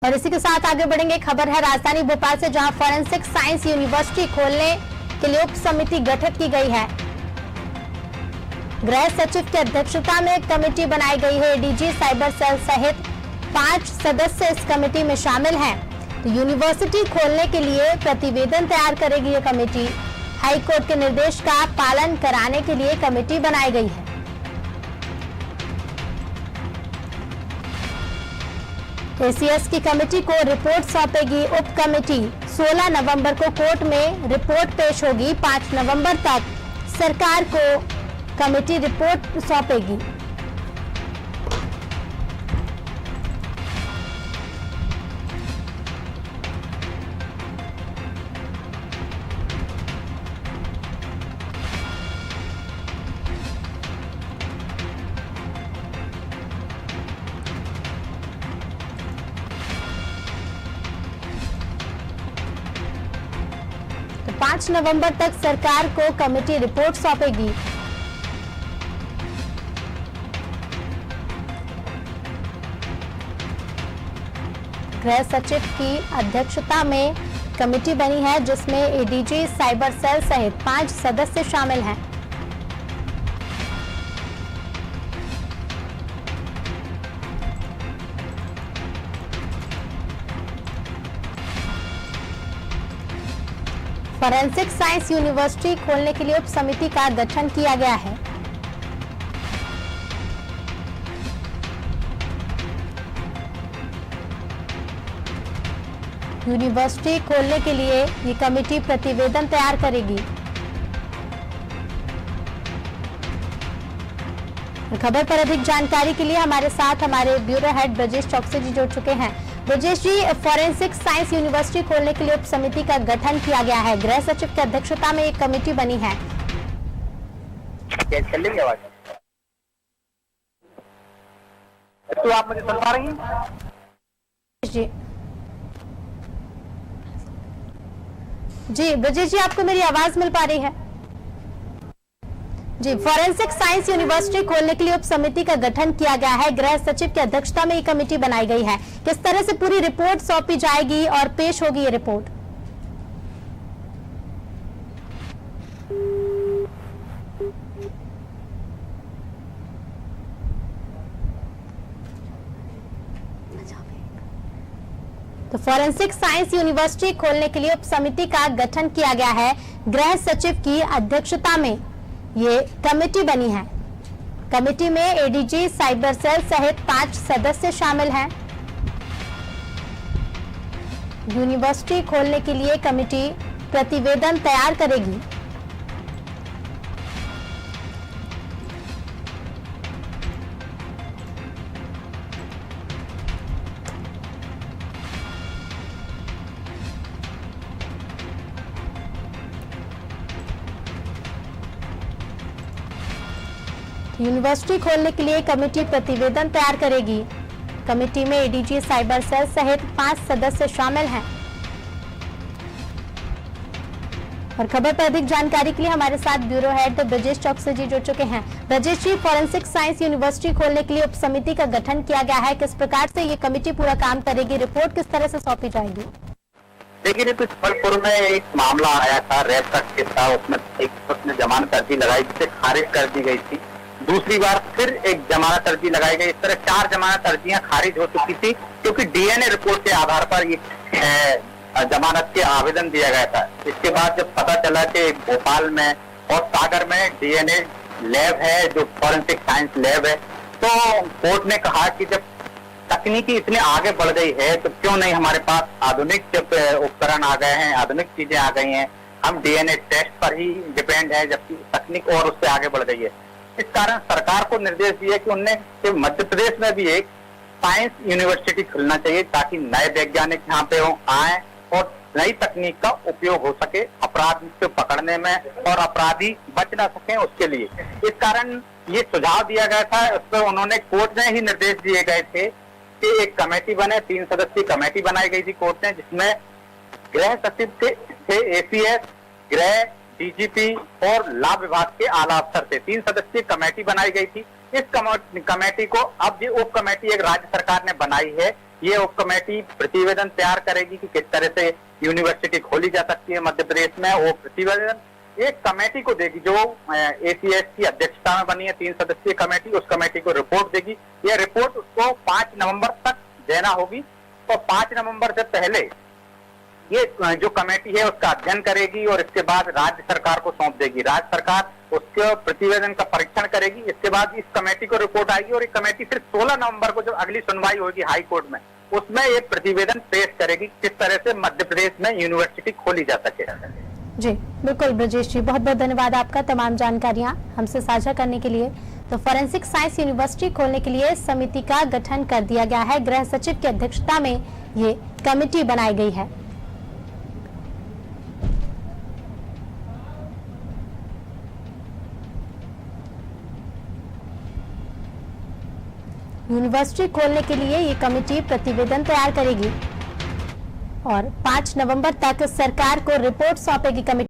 और इसी के साथ आगे बढ़ेंगे। खबर है राजधानी भोपाल से, जहां फॉरेंसिक साइंस यूनिवर्सिटी खोलने के लिए उप समिति गठित की गई है। गृह सचिव की अध्यक्षता में एक कमेटी बनाई गई है। एडीजी साइबर सेल सहित 5 सदस्य इस कमेटी में शामिल हैं। तो यूनिवर्सिटी खोलने के लिए प्रतिवेदन तैयार करेगी ये कमेटी। हाईकोर्ट के निर्देश का पालन कराने के लिए कमेटी बनाई गई है। एसीएस की कमेटी को रिपोर्ट सौंपेगी उप कमेटी। 16 नवंबर को कोर्ट में रिपोर्ट पेश होगी। 5 नवंबर तक सरकार को कमेटी रिपोर्ट सौंपेगी। तो 5 नवंबर तक सरकार को कमेटी रिपोर्ट सौंपेगी। गृह सचिव की अध्यक्षता में कमेटी बनी है, जिसमें एडीजी साइबर सेल सहित 5 सदस्य शामिल हैं। फॉरेंसिक साइंस यूनिवर्सिटी खोलने के लिए उप समिति का गठन किया गया है। यूनिवर्सिटी खोलने के लिए ये कमेटी प्रतिवेदन तैयार करेगी। खबर पर अधिक जानकारी के लिए हमारे साथ हमारे ब्यूरो हेड ब्रजेश चौकसी जी जुड़ चुके हैं। ब्रजेश जी, फॉरेंसिक साइंस यूनिवर्सिटी खोलने के लिए उप समिति का गठन किया गया है। गृह सचिव की अध्यक्षता में एक कमेटी बनी है। तो आप मुझे सुन पा रही हैं? जी जी ब्रजेश जी, आपको मेरी आवाज मिल पा रही है? जी, फॉरेंसिक साइंस यूनिवर्सिटी खोलने के लिए उप समिति का गठन किया गया है। गृह सचिव की अध्यक्षता में ये कमेटी बनाई गई है। किस तरह से पूरी रिपोर्ट सौंपी जाएगी और पेश होगी ये रिपोर्ट? तो फॉरेंसिक साइंस यूनिवर्सिटी खोलने के लिए उप समिति का गठन किया गया है। गृह सचिव की अध्यक्षता में ये कमेटी बनी है। कमेटी में एडीजी साइबर सेल सहित 5 सदस्य शामिल हैं। यूनिवर्सिटी खोलने के लिए कमेटी प्रतिवेदन तैयार करेगी। यूनिवर्सिटी खोलने के लिए कमेटी प्रतिवेदन तैयार करेगी। कमेटी में एडीजी साइबर सेल सहित 5 सदस्य शामिल हैं। और खबर पर अधिक जानकारी के लिए हमारे साथ ब्यूरो हेड ब्रजेश चौकसी जी जुड़ चुके हैं। ब्रजेश जी, फॉरेंसिक साइंस यूनिवर्सिटी खोलने के लिए उप समिति का गठन किया गया है। किस प्रकार से ये कमेटी पूरा काम करेगी? रिपोर्ट किस तरह से सौंपी जाएगी? देखिए, तो जबलपुर में एक मामला आया था, रेप का केस था। उसमें जमानत अर्जी लगाई, जिसे खारिज कर दी गई थी। दूसरी बार फिर एक जमानत अर्जी लगाई गई। इस तरह 4 जमानत अर्जियां खारिज हो चुकी थी, क्योंकि डीएनए रिपोर्ट के आधार पर ये जमानत के आवेदन दिया गया था। इसके बाद जब पता चला कि भोपाल में और सागर में डीएनए लैब है, जो फॉरेंसिक साइंस लैब है, तो कोर्ट ने कहा कि जब तकनीकी इतने आगे बढ़ गई है, तो क्यों नहीं हमारे पास आधुनिक जब उपकरण आ गए हैं, आधुनिक चीजें आ गई हैं, हम डीएनए टेस्ट पर ही डिपेंड है, जबकि तकनीक और उससे आगे बढ़ गई है। इस कारण सरकार को निर्देश दिया कि उनने मध्य प्रदेश में भी एक साइंस यूनिवर्सिटी खुलना चाहिए, ताकि नए वैज्ञानिक यहाँ पे आए और नई तकनीक का उपयोग हो सके अपराध को पकड़ने में, और अपराधी बच ना सके उसके लिए। इस कारण ये सुझाव दिया गया था। उस पर उन्होंने, कोर्ट ने ही निर्देश दिए गए थे कि एक कमेटी बने। 3 सदस्यीय कमेटी बनाई गई थी कोर्ट ने, जिसमें गृह सचिव थे, एसीएस, गृह, डीजीपी और लाभ विभाग के आला अफसर थे। 3 सदस्यीय कमेटी बनाई गई थी। इस कमेटी को अब ये उप कमेटी एक राज्य सरकार ने बनाई है, ये उप कमेटी प्रतिवेदन तैयार करेगी कि किस तरह से यूनिवर्सिटी खोली जा सकती है मध्य प्रदेश में। वो प्रतिवेदन एक कमेटी को देगी जो ACS की अध्यक्षता में बनी है 3 सदस्यीय कमेटी, उस कमेटी को रिपोर्ट देगी। यह रिपोर्ट उसको 5 नवंबर तक देना होगी और 5 नवंबर से पहले ये जो कमेटी है उसका अध्ययन करेगी और इसके बाद राज्य सरकार को सौंप देगी। राज्य सरकार उसके प्रतिवेदन का परीक्षण करेगी। इसके बाद इस कमेटी को रिपोर्ट आएगी और एक कमेटी फिर 16 नवंबर को जो अगली सुनवाई होगी हाई कोर्ट में, उसमें एक प्रतिवेदन पेश करेगी किस तरह से मध्य प्रदेश में यूनिवर्सिटी खोली जा सके। जी बिल्कुल ब्रजेश जी, बहुत बहुत धन्यवाद आपका तमाम जानकारियां हमसे साझा करने के लिए। तो फॉरेंसिक साइंस यूनिवर्सिटी खोलने के लिए समिति का गठन कर दिया गया है। गृह सचिव की अध्यक्षता में ये कमेटी बनाई गई है। यूनिवर्सिटी खोलने के लिए ये कमेटी प्रतिवेदन तैयार करेगी और 5 नवंबर तक सरकार को रिपोर्ट सौंपेगी कमेटी।